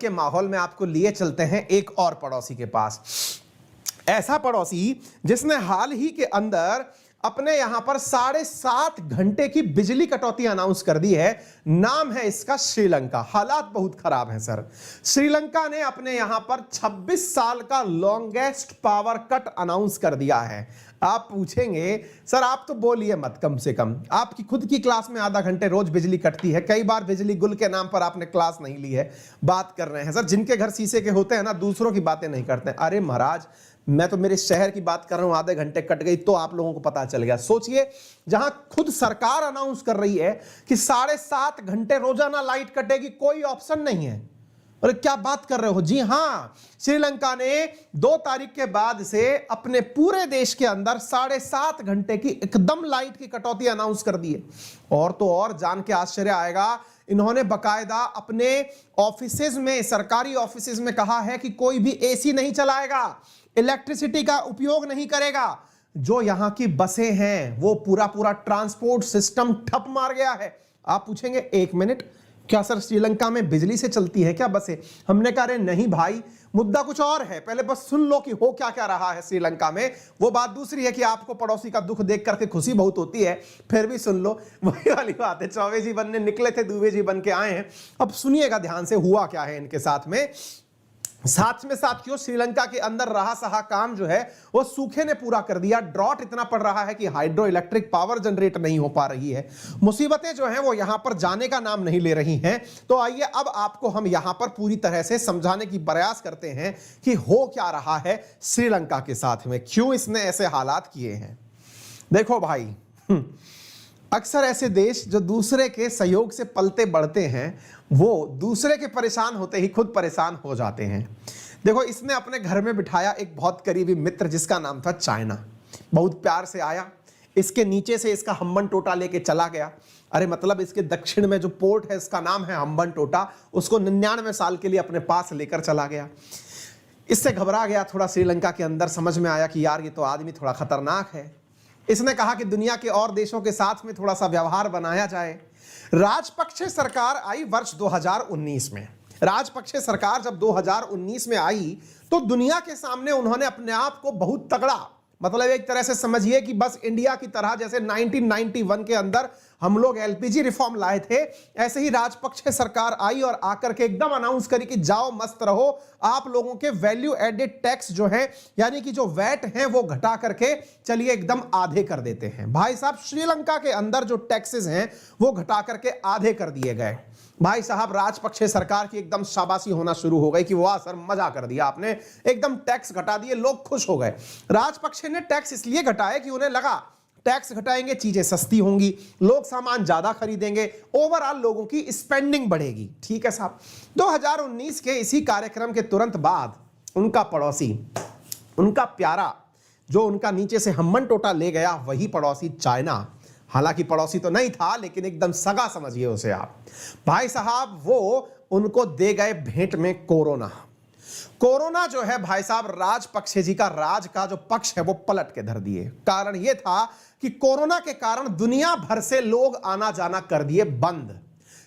के माहौल में आपको लिए चलते हैं एक और पड़ोसी के पास। ऐसा पड़ोसी जिसने हाल ही के अंदर अपने यहां पर 7.5 घंटे की बिजली कटौती अनाउंस कर दी है। नाम है इसका श्रीलंका। हालात बहुत खराब हैं सर। श्रीलंका ने अपने यहां पर 26 साल का लॉन्गेस्ट पावर कट अनाउंस कर दिया है। आप पूछेंगे सर आप तो बोलिए मत, कम से कम आपकी खुद की क्लास में आधा घंटे रोज बिजली कटती है, कई बार बिजली गुल के नाम पर आपने क्लास नहीं ली है। बात कर रहे हैं सर जिनके घर शीशे के होते हैं ना, दूसरों की बातें नहीं करते। अरे महाराज मैं तो मेरे शहर की बात कर रहा हूं, आधे घंटे कट गई तो आप लोगों को पता चल गया। सोचिए जहां खुद सरकार अनाउंस कर रही है कि 7.5 घंटे रोजाना लाइट कटेगी, कोई ऑप्शन नहीं है। अरे क्या बात कर रहे हो? जी हां, श्रीलंका ने 2 तारीख के बाद से अपने पूरे देश के अंदर 7.5 घंटे की एकदम लाइट की कटौती अनाउंस कर दी है। और तो और जान के आश्चर्य आएगा, इन्होंने बकायदा अपने ऑफिसेज में, सरकारी ऑफिसेज में कहा है कि कोई भी एसी नहीं चलाएगा, इलेक्ट्रिसिटी का उपयोग नहीं करेगा। जो यहां की बसें हैं वो पूरा ट्रांसपोर्ट सिस्टम ठप मार गया है। आप पूछेंगे 1 मिनट, क्या सर श्रीलंका में बिजली से चलती है क्या बसें? हमने कहा नहीं भाई, मुद्दा कुछ और है, पहले बस सुन लो कि हो क्या क्या रहा है श्रीलंका में। वो बात दूसरी है कि आपको पड़ोसी का दुख देख करके खुशी बहुत होती है, फिर भी सुन लो। वही वाली बात है, चौबे जी बनने निकले थे, दुबे जी बन के आए हैं। अब सुनिएगा ध्यान से हुआ क्या है इनके साथ में। साथ में साथियों श्रीलंका के अंदर रहा सहा काम जो है वो सूखे ने पूरा कर दिया। ड्रॉट इतना पड़ रहा है कि हाइड्रो इलेक्ट्रिक पावर जनरेट नहीं हो पा रही है। मुसीबतें जो हैं वो यहां पर जाने का नाम नहीं ले रही हैं। तो आइए अब आपको हम यहां पर पूरी तरह से समझाने की प्रयास करते हैं कि हो क्या रहा है श्रीलंका के साथ में, क्यों इसने ऐसे हालात किए हैं। देखो भाई, अक्सर ऐसे देश जो दूसरे के सहयोग से पलते बढ़ते हैं वो दूसरे के परेशान होते ही खुद परेशान हो जाते हैं। देखो इसने अपने घर में बिठाया एक बहुत करीबी मित्र जिसका नाम था चाइना। बहुत प्यार से आया, इसके नीचे से इसका हम्बन टोटा लेके चला गया। अरे मतलब इसके दक्षिण में जो पोर्ट है इसका नाम है हम्बन टोटा, उसको 99 साल के लिए अपने पास लेकर चला गया। इससे घबरा गया थोड़ा श्रीलंका के अंदर, समझ में आया कि यार ये तो आदमी थोड़ा खतरनाक है। इसने कहा कि दुनिया के और देशों के साथ में थोड़ा सा व्यवहार बनाया जाए। राजपक्षे सरकार आई वर्ष 2019 में। राजपक्षे सरकार जब 2019 में आई तो दुनिया के सामने उन्होंने अपने आप को बहुत तगड़ा, मतलब एक तरह से समझिए कि बस इंडिया की तरह जैसे 1991 के अंदर हम लोग एलपीजी रिफॉर्म लाए थे, ऐसे ही राजपक्षे सरकार आई और आकर के एकदम अनाउंस करी कि जाओ मस्त रहो, आप लोगों के वैल्यू एडेड टैक्स जो है यानी कि जो वैट हैं वो घटा करके चलिए एकदम आधे कर देते हैं। भाई साहब श्रीलंका के अंदर जो टैक्सेस हैं वो घटा करके आधे कर दिए गए। भाई साहब राजपक्षे सरकार की एकदम शाबाशी होना शुरू हो गई कि वाह सर मजा कर दिया आपने, एकदम टैक्स घटा दिए, लोग खुश हो गए। राजपक्षे ने टैक्स इसलिए घटाए कि उन्हें लगा टैक्स घटाएंगे चीजें सस्ती होंगी, लोग सामान ज्यादा खरीदेंगे, ओवरऑल लोगों की स्पेंडिंग बढ़ेगी। ठीक है साहब। 2019 के इसी कार्यक्रम के तुरंत बाद उनका पड़ोसी, उनका प्यारा, जो उनका नीचे से हम्बन टोटा ले गया, वही पड़ोसी चाइना, हालांकि पड़ोसी तो नहीं था लेकिन एकदम सगा समझिए उसे आप। भाई साहब वो उनको दे गए भेंट में कोरोना। कोरोना जो है भाई साहब राजपक्षे जी का राज का जो पक्ष है वो पलट के धर दिए। कारण यह था कि कोरोना के कारण दुनिया भर से लोग आना जाना कर दिए बंद।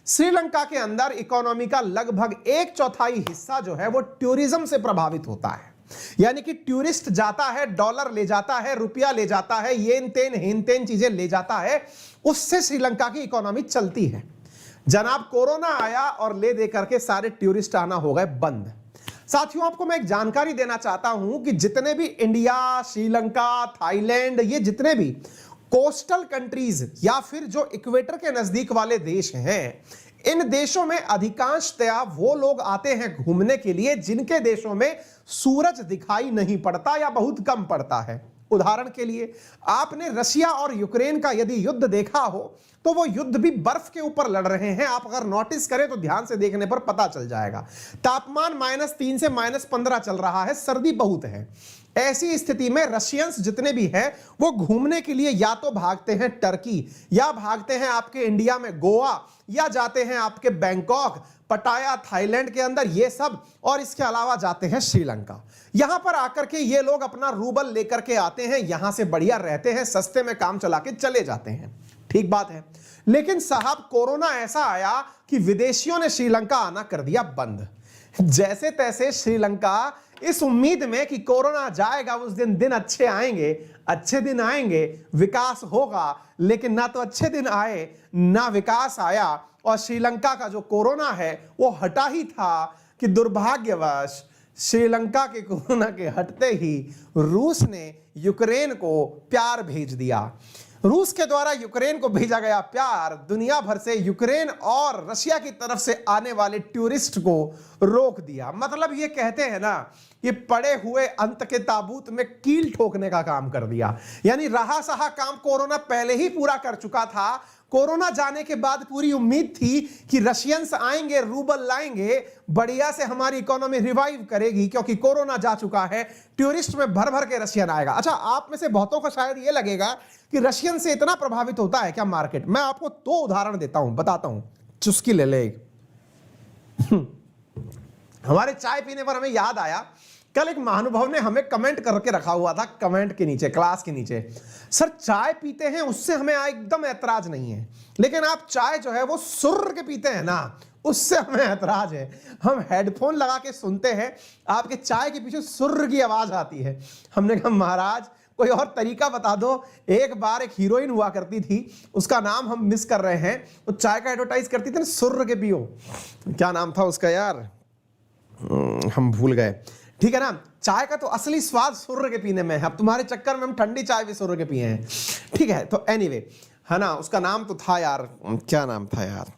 श्रीलंका के अंदर इकोनॉमी का लगभग 1/4 हिस्सा जो है वो टूरिज्म से प्रभावित होता है। यानी कि टूरिस्ट जाता है, डॉलर ले जाता है, रुपया ले जाता है, येन तेन हेन तेन चीजें ले जाता है, उससे श्रीलंका की इकोनॉमी चलती है। जनाब कोरोना आया और ले दे करके सारे टूरिस्ट आना हो गए बंद। साथियों आपको मैं एक जानकारी देना चाहता हूं कि जितने भी इंडिया, श्रीलंका, थाईलैंड, ये जितने भी कोस्टल कंट्रीज या फिर जो इक्वेटर के नजदीक वाले देश हैं, इन देशों में अधिकांशतया वो लोग आते हैं घूमने के लिए जिनके देशों में सूरज दिखाई नहीं पड़ता या बहुत कम पड़ता है। उदाहरण के लिए आपने रशिया और यूक्रेन का यदि युद्ध देखा हो तो वो युद्ध भी बर्फ के ऊपर लड़ रहे हैं। आप अगर नोटिस करें तो ध्यान से देखने पर पता चल जाएगा। तापमान -3 से -15 चल रहा है, सर्दी बहुत है। ऐसी स्थिति में रशियंस जितने भी हैं वो घूमने के लिए या तो भागते हैं टर्की, या भागते हैं आपके इंडिया में गोवा, या जाते हैं आपके बैंकॉक, पटाया थाईलैंड के अंदर, ये सब, और इसके अलावा जाते हैं श्रीलंका। यहां पर आकर के ये लोग अपना रूबल लेकर के आते हैं, यहां से बढ़िया रहते हैं, सस्ते में काम चला के चले जाते हैं। ठीक बात है। लेकिन साहब कोरोना ऐसा आया कि विदेशियों ने श्रीलंका आना कर दिया बंद। जैसे तैसे श्रीलंका इस उम्मीद में कि कोरोना जाएगा, उस दिन दिन अच्छे आएंगे, अच्छे दिन आएंगे, विकास होगा, लेकिन ना तो अच्छे दिन आए ना विकास आया। और श्रीलंका का जो कोरोना है वो हटा ही था कि दुर्भाग्यवश श्रीलंका के कोरोना के हटते ही रूस ने यूक्रेन को प्यार भेज दिया। रूस के द्वारा यूक्रेन को भेजा गया प्यार दुनिया भर से यूक्रेन और रशिया की तरफ से आने वाले टूरिस्ट को रोक दिया। मतलब ये कहते हैं ना, ये पड़े हुए अंत के ताबूत में कील ठोकने का काम कर दिया। यानी रहा सहा काम कोरोना पहले ही पूरा कर चुका था। कोरोना जाने के बाद पूरी उम्मीद थी कि रशियंस आएंगे, रूबल लाएंगे, बढ़िया से हमारी इकोनॉमी रिवाइव करेगी, क्योंकि कोरोना जा चुका है, टूरिस्ट में भर भर के रशियन आएगा। अच्छा, आप में से बहुतों को शायद ये लगेगा कि रशियन से इतना प्रभावित होता है क्या मार्केट? मैं आपको 2 उदाहरण देता हूं, बताता हूं, चुस्की ले ले। हमारे चाय पीने पर हमें याद आया, कल एक महानुभाव ने हमें कमेंट करके रखा हुआ था, कमेंट के नीचे, क्लास के नीचे, सर चाय पीते हैं उससे हमें एकदम ऐतराज नहीं है, लेकिन आप चाय जो है वो सुर्र के पीते हैं ना, उससे हमें ऐतराज है। हम हेडफोन लगा के सुनते हैं, आपके चाय के पीछे सुर्र की आवाज आती है। हमने कहा महाराज कोई और तरीका बता दो। एक बार एक हीरोइन हुआ करती थी, उसका नाम हम मिस कर रहे हैं, वो चाय का एडवर्टाइज करती थी ना, सुर्र के पियो, क्या नाम था उसका यार, हम भूल गए। ठीक है ना, चाय का तो असली स्वाद सुर्र के पीने में है। अब तुम्हारे चक्कर में हम ठंडी चाय भी सुर्र के पिए हैं। ठीक है, तो एनीवे है ना, उसका नाम तो था यार, क्या नाम था यार,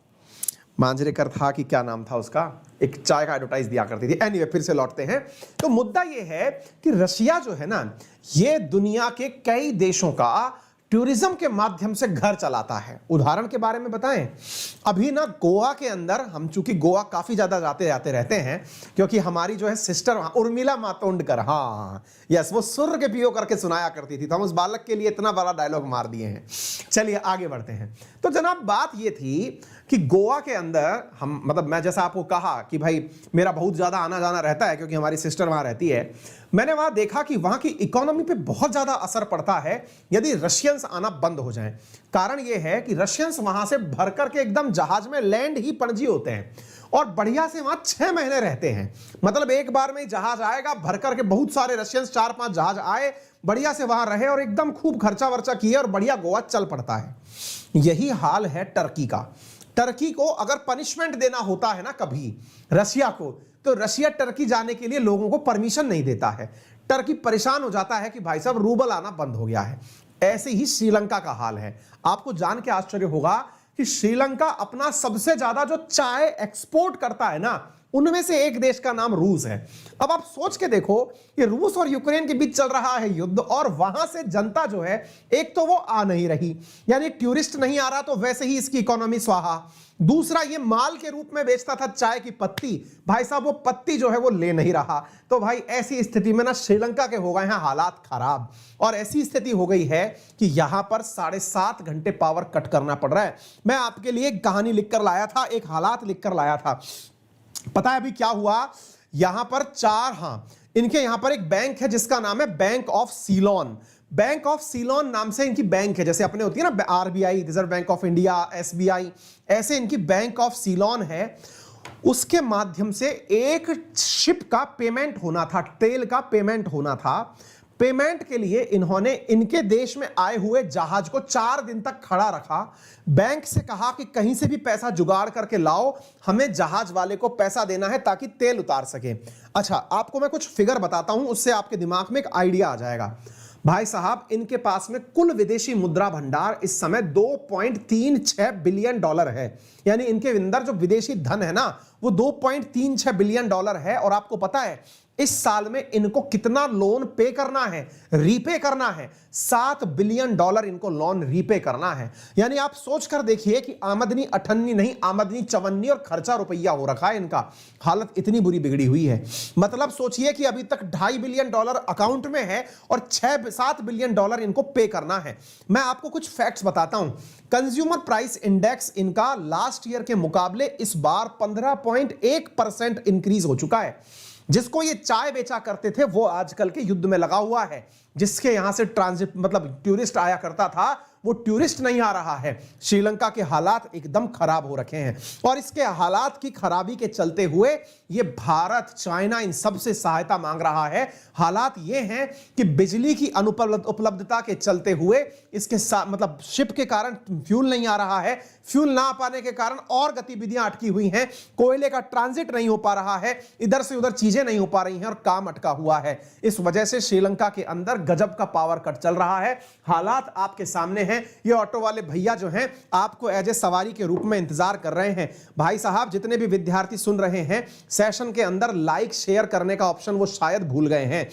मांजरेकर था कि क्या नाम था उसका, एक चाय का एडवर्टाइज दिया करती थी। एनीवे फिर से लौटते हैं। तो मुद्दा ये है कि रशिया जो है ना, ये दुनिया के कई देशों का टूरिज्म के माध्यम से घर चलाता है। उदाहरण के बारे में बताएं, अभी ना गोवा के अंदर, हम चूंकि गोवा काफी ज्यादा जाते जाते रहते हैं, क्योंकि हमारी जो है सिस्टर उर्मिला मातोंडकर, हाँ यस, वो सुर्र के पियो करके सुनाया करती थी, तो हम उस बालक के लिए इतना बड़ा डायलॉग मार दिए हैं। चलिए आगे बढ़ते हैं। तो जनाब बात ये थी कि गोवा के अंदर हम, मतलब मैं जैसा आपको कहा कि भाई मेरा बहुत ज्यादा आना जाना रहता है, क्योंकि हमारी सिस्टर वहां रहती है, मैंने वहां देखा कि वहां की इकोनॉमी पे बहुत ज्यादा असर पड़ता है यदि रशियंस आना बंद हो जाएं। कारण यह है कि रशियंस वहां से भर करके एकदम जहाज में लैंड ही पणजी होते हैं और बढ़िया से वहां 6 महीने रहते हैं। मतलब एक बार में जहाज आएगा, भर करके बहुत सारे रशियंस, 4-5 जहाज आए, बढ़िया से वहां रहे और एकदम खूब खर्चा वर्चा किए और बढ़िया गोवा चल पड़ता है। यही हाल है टर्की का। टर्की को अगर पनिशमेंट देना होता है ना कभी रशिया को, तो रशिया टर्की जाने के लिए लोगों को परमिशन नहीं देता है। टर्की परेशान हो जाता है कि भाई साहब रूबल आना बंद हो गया है। ऐसे ही श्रीलंका का हाल है। आपको जान के आश्चर्य होगा कि श्रीलंका अपना सबसे ज्यादा जो चाय एक्सपोर्ट करता है ना, उनमें से एक देश का नाम रूस है। अब आप सोच के देखो कि रूस और यूक्रेन के बीच चल रहा है युद्ध, और वहां से जनता जो है, एक तो वो आ नहीं रही, यानी टूरिस्ट नहीं आ रहा, तो वैसे ही इसकी इकोनॉमी स्वाहा। दूसरा, ये माल के रूप में बेचता था चाय की पत्ती, भाई साहब वो पत्ती जो है वो ले नहीं रहा। तो भाई ऐसी स्थिति में ना श्रीलंका के हो गए हैं हालात खराब, और ऐसी स्थिति हो गई है कि यहां पर 7.5 घंटे पावर कट करना पड़ रहा है। मैं आपके लिए एक कहानी लिखकर लाया था, एक हालात लिखकर लाया था। पता है अभी क्या हुआ? यहां पर इनके यहां पर एक बैंक है जिसका नाम है bank of Ceylon. Bank of Ceylon नाम से इनकी बैंक है, जैसे अपने होती है ना RBI, reserve bank of India, SBI, ऐसे इनकी बैंक ऑफ सीलोन है। उसके माध्यम से एक शिप का पेमेंट होना था, तेल का पेमेंट होना था। पेमेंट के लिए इन्होंने इनके देश में आए हुए जहाज को 4 दिन तक खड़ा रखा। बैंक से कहा कि कहीं से भी पैसा जुगाड़ करके लाओ, हमें जहाज वाले को पैसा देना है ताकि तेल उतार सके। अच्छा, आपको मैं कुछ फिगर बताता हूं, उससे आपके दिमाग में एक आइडिया आ जाएगा। भाई साहब, इनके पास में कुल विदेशी मुद्रा भंडार इस समय $2.36 बिलियन है। यानी इनके अंदर जो विदेशी धन है ना, वो $2.36 बिलियन है। और आपको पता है इस साल में इनको कितना लोन पे करना है, रीपे करना है? $7 बिलियन इनको लोन रीपे करना है। यानी आप सोच कर देखिए कि आमदनी अठन्नी नहीं, आमदनी चवन्नी और खर्चा रुपया हो रखा है इनका। हालत इतनी बुरी बिगड़ी हुई है। मतलब सोचिए कि अभी तक $2.5 बिलियन अकाउंट में है और 6-7 बिलियन इनको पे करना है। मैं आपको कुछ फैक्ट्स बताता हूं। कंज्यूमर प्राइस इंडेक्स इनका लास्ट ईयर के मुकाबले इस बार 15.1% इंक्रीज हो चुका है। जिसको ये चाय बेचा करते थे वो आजकल के युद्ध में लगा हुआ है। जिसके यहां से ट्रांजिट मतलब टूरिस्ट आया करता था, वो टूरिस्ट नहीं आ रहा है। श्रीलंका के हालात एकदम खराब हो रखे हैं और इसके हालात की खराबी के चलते हुए ये भारत, चाइना इन सब से सहायता मांग रहा है। हालात ये हैं कि बिजली की अनुपलब्धता के चलते हुए इसके मतलब शिप के कारण फ्यूल नहीं आ रहा है, फ्यूल ना आ पाने के कारण और गतिविधियां अटकी हुई हैं, कोयले का ट्रांजिट नहीं हो पा रहा है, इधर से उधर चीजें नहीं हो पा रही हैं और काम अटका हुआ है। इस वजह से श्रीलंका के अंदर गजब का पावर कट चल रहा है। हालात आपके सामने हैं। ये ऑटो वाले भैया जो हैं आपको एज ए सवारी के रूप में इंतजार कर रहे हैं। भाई साहब, जितने भी विद्यार्थी सुन रहे हैं, सेशन के अंदर लाइक शेयर करने का ऑप्शन वो शायद भूल गए हैं।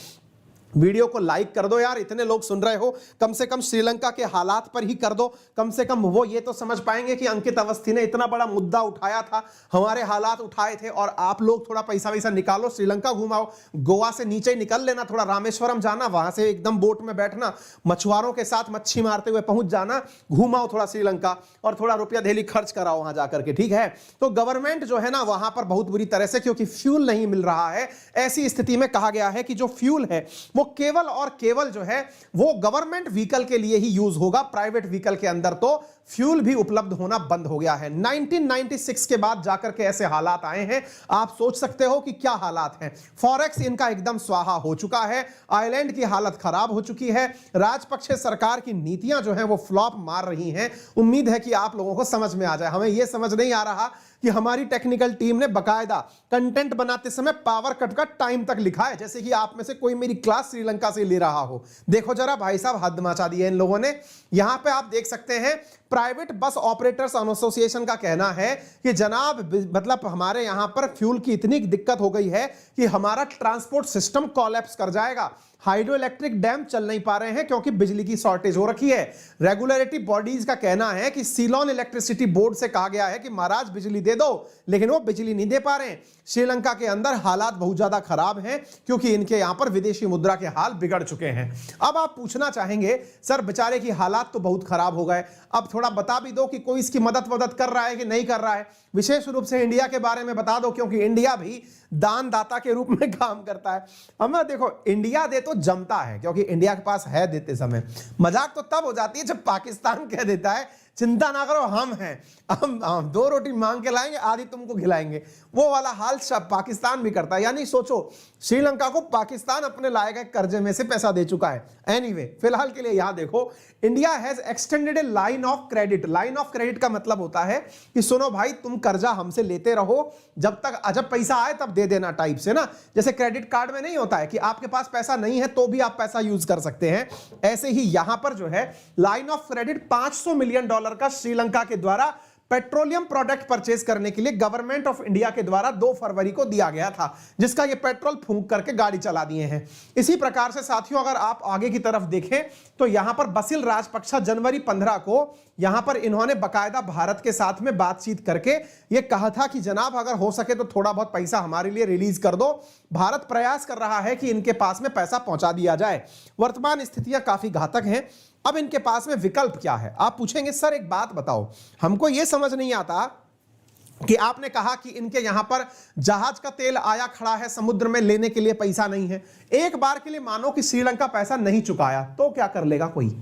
वीडियो को लाइक कर दो यार, इतने लोग सुन रहे हो, कम से कम श्रीलंका के हालात पर ही कर दो। कम से कम वो ये तो समझ पाएंगे कि अंकित अवस्थी ने इतना बड़ा मुद्दा उठाया था, हमारे हालात उठाए थे, और आप लोग थोड़ा पैसा वैसा निकालो, श्रीलंका घुमाओ, गोवा से नीचे निकल लेना, थोड़ा रामेश्वरम जाना, वहां से एकदम बोट में बैठना, मछुआरों के साथ मच्छी मारते हुए पहुंच जाना, घुमाओ थोड़ा श्रीलंका और थोड़ा रुपया धेली खर्च कराओ वहां जाकर के, ठीक है। तो गवर्नमेंट जो है ना वहां पर बहुत बुरी तरह से, क्योंकि फ्यूल नहीं मिल रहा है, ऐसी स्थिति में कहा गया है कि जो फ्यूल है वो केवल और केवल जो है वो गवर्नमेंट व्हीकल के लिए ही यूज होगा। प्राइवेट व्हीकल के अंदर तो फ्यूल भी उपलब्ध होना बंद हो गया है। 1996 के बाद जाकर के ऐसे हालात आए हैं। आप सोच सकते हो कि क्या हालात हैं। फॉरेक्स इनका एकदम स्वाहा हो चुका है, आइलैंड की हालत खराब हो चुकी है, राजपक्षे सरकार की नीतियां जो हैं वो फ्लॉप मार रही हैं। उम्मीद है कि आप लोगों को समझ में आ जाए। हमें यह समझ नहीं आ रहा कि हमारी टेक्निकल टीम ने बकायदा कंटेंट बनाते समय पावर कट का टाइम तक लिखा है, जैसे कि आप में से कोई मेरी क्लास श्रीलंका से ले रहा हो। देखो जरा भाई साहब, हद मचा दी है इन लोगों ने। यहां पे आप देख सकते हैं प्राइवेट बस ऑपरेटर्स एसोसिएशन का कहना है कि जनाब मतलब हमारे यहां पर फ्यूल की इतनी दिक्कत हो गई है कि हमारा ट्रांसपोर्ट सिस्टम कोलैप्स कर जाएगा। हाइड्रो इलेक्ट्रिक डैम चल नहीं पा रहे हैं क्योंकि बिजली की शॉर्टेज हो रखी है। रेगुलेटरी बॉडीज का कहना है कि सीलोन इलेक्ट्रिसिटी बोर्ड से कहा गया है कि महाराज बिजली दे दो, लेकिन वो बिजली नहीं दे पा रहे हैं। श्रीलंका के अंदर हालात बहुत ज्यादा खराब हैं क्योंकि इनके यहां पर विदेशी मुद्रा के हाल बिगड़ चुके हैं। अब आप पूछना चाहेंगे सर बेचारे की हालात तो बहुत खराब हो गए, अब थोड़ा बता भी दो कि कोई इसकी मदद कर रहा है कि नहीं कर रहा है। विशेष रूप से इंडिया के बारे में बता दो क्योंकि इंडिया भी दानदाता के रूप में काम करता है। हमें देखो इंडिया दे तो जमता है क्योंकि इंडिया के पास है देते समय। मजाक तो तब हो जाती है जब पाकिस्तान कह देता है चिंता ना करो हम हैं, हम 2 रोटी मांग के लाएंगे, आधी तुमको खिलाएंगे। वो वाला हाल पाकिस्तान भी करता है। यानी सोचो श्रीलंका को पाकिस्तान अपने लाए गए कर्जे में से पैसा दे चुका है। एनीवे, फिलहाल के लिए यहां देखो, India has extended A line of credit. Line of credit का मतलब होता है कि सुनो भाई, तुम कर्जा हमसे लेते रहो, जब पैसा आए तब दे देना टाइप से ना। जैसे क्रेडिट कार्ड में नहीं होता है कि आपके पास पैसा नहीं है तो भी आप पैसा यूज कर सकते हैं, ऐसे ही यहां पर जो है लाइन ऑफ क्रेडिट $500 मिलियन का श्रीलंका के द्वारा पेट्रोलियम प्रोडक्ट परचेज करने के लिए गवर्नमेंट ऑफ इंडिया के द्वारा 2 फरवरी को दिया गया था, जिसका ये पेट्रोल फूंक करके गाड़ी चला दिए हैं। इसी प्रकार से साथियों अगर आप आगे की तरफ देखें तो यहां पर बसिल राजपक्षा जनवरी 15 को यहां पर इन्होंने बकायदा भारत के साथ में बातचीत करके ये कहा था कि जनाब अगर हो सके तो थोड़ा बहुत पैसा हमारे लिए रिलीज कर दो। भारत प्रयास कर रहा है कि इनके पास में पैसा पहुंचा दिया जाए। वर्तमान स्थितियां काफी घातक हैं। अब इनके पास में विकल्प क्या है? आप पूछेंगे सर एक बात बताओ, हमको यह समझ नहीं आता कि आपने कहा कि इनके यहां पर जहाज का तेल आया खड़ा है समुद्र में, लेने के लिए पैसा नहीं है। एक बार के लिए मानो कि श्रीलंका पैसा नहीं चुकाया तो क्या कर लेगा कोई?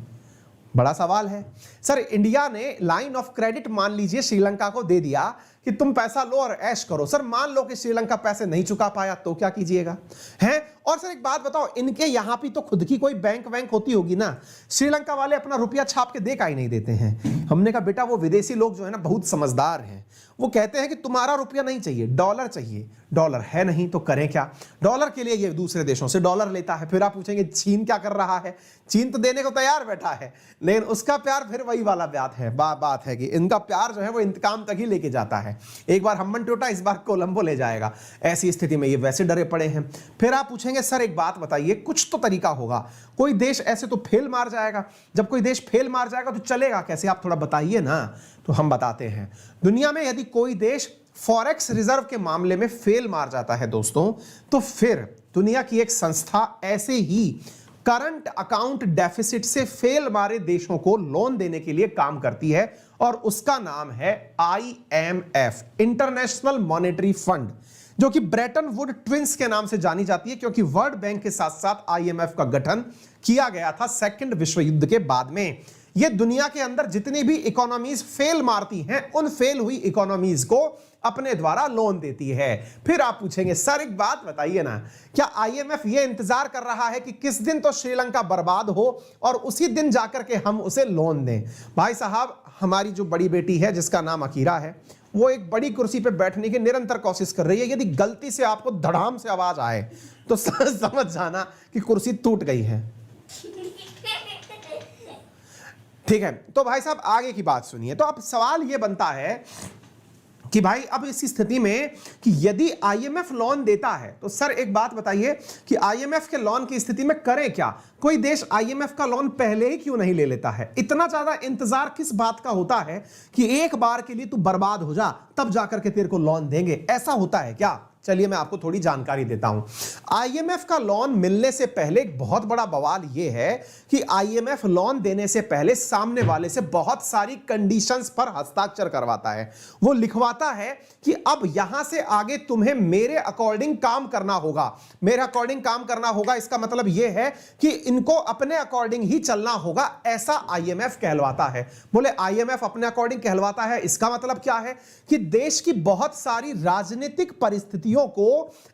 बड़ा सवाल है। सर इंडिया ने लाइन ऑफ क्रेडिट मान लीजिए श्रीलंका को दे दिया कि तुम पैसा लो और ऐश करो। सर मान लो कि श्रीलंका पैसे नहीं चुका पाया तो क्या कीजिएगा? हैं? और सर एक बात बताओ, इनके यहां भी तो खुद की कोई बैंक होती होगी ना। श्रीलंका वाले अपना रुपया छाप के दे का ही नहीं देते हैं। हमने कहा बेटा वो विदेशी लोग जो है ना बहुत समझदार हैं, वो कहते हैं कि तुम्हारा रुपया नहीं चाहिए, डॉलर चाहिए। डॉलर है नहीं तो करें क्या? डॉलर के लिए ये दूसरे देशों से डॉलर लेता है। फिर आप पूछेंगे चीन क्या कर रहा है? चीन तो देने को तैयार बैठा है, लेकिन उसका प्यार फिर वही वाला बात है कि इनका प्यार जो है वो इंतकाम तक ही लेके जाता है। एक बार हम्मन टोटा, इस बार कोलंबो ले जाएगा। ऐसी स्थिति में ये वैसे डरे पड़े हैं। फिर आप पूछेंगे सर एक बात बताइए, कुछ तो तरीका होगा, कोई देश ऐसे तो फेल मार जाएगा। जब कोई देश फेल मार जाएगा तो चलेगा कैसे? आप थोड़ा बताइए ना। तो हम बताते हैं, दुनिया में यदि कोई देश फॉरेक्स रिजर्व के मामले में फेल मार जाता है दोस्तों, तो फिर दुनिया की एक संस्था ऐसे ही करंट अकाउंट डेफिसिट से फेल मारे देशों को लोन देने के लिए काम करती है और उसका नाम है IMF, इंटरनेशनल मॉनेटरी फंड। जो कि ब्रेटन वुड ट्विंस के नाम से जानी जाती है, क्योंकि वर्ल्ड बैंक के साथ साथ आईएमएफ का गठन किया गया था सेकंड विश्व युद्ध के बाद में। ये दुनिया के अंदर जितनी भी इकोनॉमीज फेल मारती हैं, उन फेल हुई इकोनॉमीज को अपने द्वारा लोन देती है। फिर आप पूछेंगे सर एक बात बताइए ना, क्या आईएमएफ ये इंतजार कर रहा है कि किस दिन तो श्रीलंका बर्बाद हो और उसी दिन जाकर के हम उसे लोन दें? भाई साहब, हमारी जो बड़ी बेटी है जिसका नाम अकीरा है, वो एक बड़ी कुर्सी पे बैठने की निरंतर कोशिश कर रही है। यदि गलती से आपको धड़ाम से आवाज आए तो समझ जाना कि कुर्सी टूट गई है। ठीक है, तो भाई साहब आगे की बात सुनिए। तो अब सवाल यह बनता है कि भाई अब इस स्थिति में कि यदि आईएमएफ लोन देता है तो सर एक बात बताइए कि आईएमएफ के लोन की स्थिति में करें क्या? कोई देश आईएमएफ का लोन पहले ही क्यों नहीं ले लेता है? इतना ज्यादा इंतजार किस बात का होता है कि एक बार के लिए तू बर्बाद हो जा तब जाकर के तेरे को लोन देंगे? ऐसा होता है क्या? चलिए मैं आपको थोड़ी जानकारी देता हूं। आईएमएफ का लोन मिलने से पहले एक बहुत बड़ा बवाल यह है कि आईएमएफ लोन देने से पहले सामने वाले से बहुत सारी कंडीशंस पर हस्ताक्षर करवाता है। वो लिखवाता है कि अब यहां से आगे तुम्हें मेरे अकॉर्डिंग काम करना होगा। मेरे अकॉर्डिंग काम करना होगा, इसका मतलब यह है कि इनको अपने अकॉर्डिंग ही चलना होगा, ऐसा आईएमएफ कहलवाता है। बोले आईएमएफ अपने अकॉर्डिंग कहलवाता है, इसका मतलब क्या है कि देश की बहुत सारी राजनीतिक परिस्थितियों को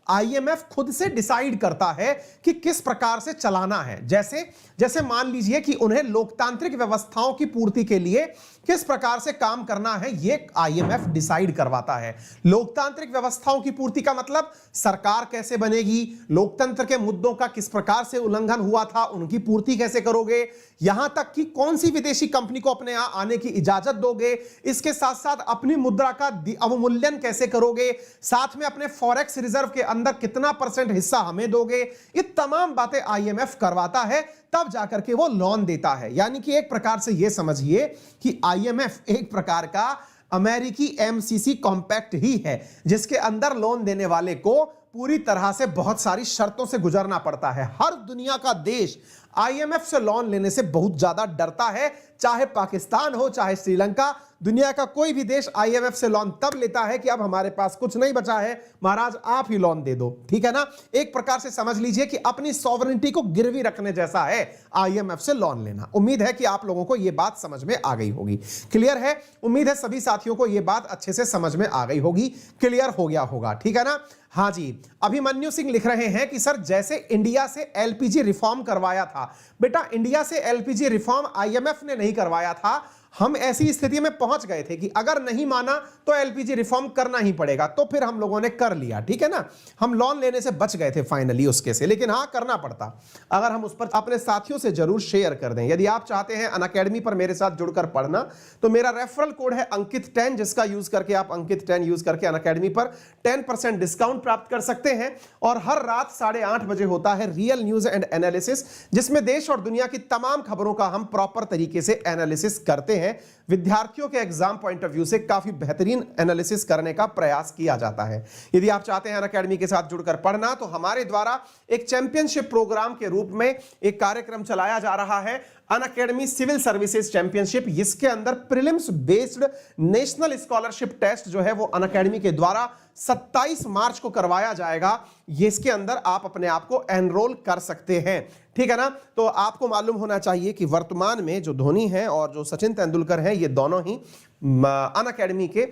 आईएमएफ खुद से डिसाइड करता है कि किस प्रकार से चलाना है। जैसे मान लीजिए कि उन्हें लोकतांत्रिक व्यवस्थाओं की पूर्ति के लिए किस प्रकार से काम करना है, यह आईएमएफ डिसाइड करवाता है। लोकतांत्रिक व्यवस्थाओं की पूर्ति का मतलब सरकार कैसे बनेगी, लोकतंत्र के मुद्दों का किस प्रकार से उल्लंघन हुआ था, उनकी पूर्ति कैसे करोगे, यहां तक कि कौन सी विदेशी कंपनी को अपने यहां आने की इजाजत दोगे, इसके साथ साथ अपनी मुद्रा का अवमूल्यन कैसे करोगे, साथ में अपने फॉरेक्स रिजर्व के अंदर कितना % हिस्सा हमें दोगे। ये तमाम बातें आईएमएफ करवाता है, तब जाकर के वो लोन देता है। यानी कि एक प्रकार से ये समझिए कि आईएमएफ एक प्रकार का अमेरिकी एमसीसी कॉम्पैक्ट ही है, जिसके अंदर लोन देने वाले को पूरी तरह से बहुत सारी शर्तों से गुजरना पड़ता है। हर दुनिया का देश आईएमएफ से लोन लेने से बहुत ज्यादा डरता है, चाहे पाकिस्तान हो चाहे श्रीलंका। दुनिया का कोई भी देश आईएमएफ से लोन तब लेता है कि अब हमारे पास कुछ नहीं बचा है, महाराज आप ही लोन दे दो। ठीक है ना? एक प्रकार से समझ लीजिए कि अपनी सॉवरेनिटी को गिरवी रखने जैसा है आईएमएफ से लोन लेना। उम्मीद है कि आप लोगों को यह बात समझ में आ गई होगी। क्लियर है? उम्मीद है सभी साथियों को यह बात अच्छे से समझ में आ गई होगी, क्लियर हो गया होगा। ठीक है ना? हाँ जी, अभिमन्यु सिंह लिख रहे हैं कि सर जैसे इंडिया से एलपीजी रिफॉर्म करवाया था। बेटा इंडिया से एलपीजी रिफॉर्म आईएमएफ ने नहीं करवाया था, हम ऐसी स्थिति में पहुंच गए थे कि अगर नहीं माना तो एलपीजी रिफॉर्म करना ही पड़ेगा, तो फिर हम लोगों ने कर लिया। ठीक है ना? हम लोन लेने से बच गए थे फाइनली उसके से, लेकिन हाँ करना पड़ता। अगर हम उस पर अपने साथियों से जरूर शेयर कर दें। यदि आप चाहते हैं अनअकैडमी पर मेरे साथ जुड़कर पढ़ना तो मेरा रेफरल कोड है अंकित 10, जिसका यूज करके आप अंकित 10 यूज करके अनअकैडमी पर 10% डिस्काउंट प्राप्त कर सकते हैं। और हर रात 8:30 बजे होता है रियल न्यूज एंड एनालिसिस, जिसमें देश और दुनिया की तमाम खबरों का हम प्रॉपर तरीके से एनालिसिस करते हैं। विद्यार्थियों के एग्जाम पॉइंट ऑफ व्यू से काफी बेहतरीन एनालिसिस करने का प्रयास किया जाता है। यदि आप चाहते हैं अनअकैडमी के साथ जुड़कर पढ़ना तो हमारे द्वारा एक चैंपियनशिप प्रोग्राम के रूप में एक कार्यक्रम चलाया जा रहा है, अनअकैडमी सिविल सर्विसेज चैंपियनशिप। इसके अंदर prelims based national scholarship test जो है वो अनअकैडमी के द्वारा 27 मार्च को करवाया जाएगा। इसके अंदर आप अपने आप को एनरोल कर सकते हैं। ठीक है ना? तो आपको मालूम होना चाहिए कि वर्तमान में जो धोनी है और जो सचिन तेंदुलकर हैं, ये दोनों ही अनअकैडमी के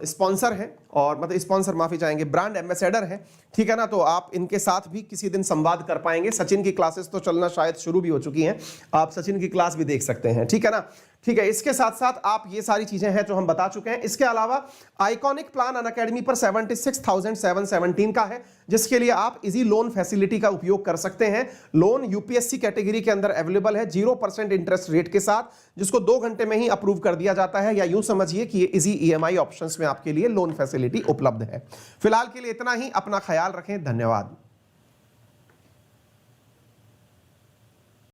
स्पॉन्सर हैं, और मतलब स्पॉन्सर माफी चाहेंगे, ब्रांड एम्बेसडर हैं। ठीक है ना? तो आप इनके साथ भी किसी दिन संवाद कर पाएंगे। सचिन की क्लासेस तो चलना शायद शुरू भी हो चुकी हैं, आप सचिन की क्लास भी देख सकते हैं। ठीक है ना? ठीक है, इसके साथ साथ आप ये सारी चीजें हैं जो हम बता चुके हैं। इसके अलावा आइकॉनिक प्लान अनअकैडमी पर 76,717 का है, जिसके लिए आप इजी लोन फैसिलिटी का उपयोग कर सकते हैं। लोन यूपीएससी कैटेगरी के अंदर अवेलेबल है 0% इंटरेस्ट रेट के साथ, जिसको 2 घंटे में ही अप्रूव कर दिया जाता है, या यूं समझिए कि ये इजी ईएमआई ऑप्शंस में आपके लिए लोन फैसिलिटी उपलब्ध है। फिलहाल के लिए इतना ही। अपना ख्याल रखें। धन्यवाद।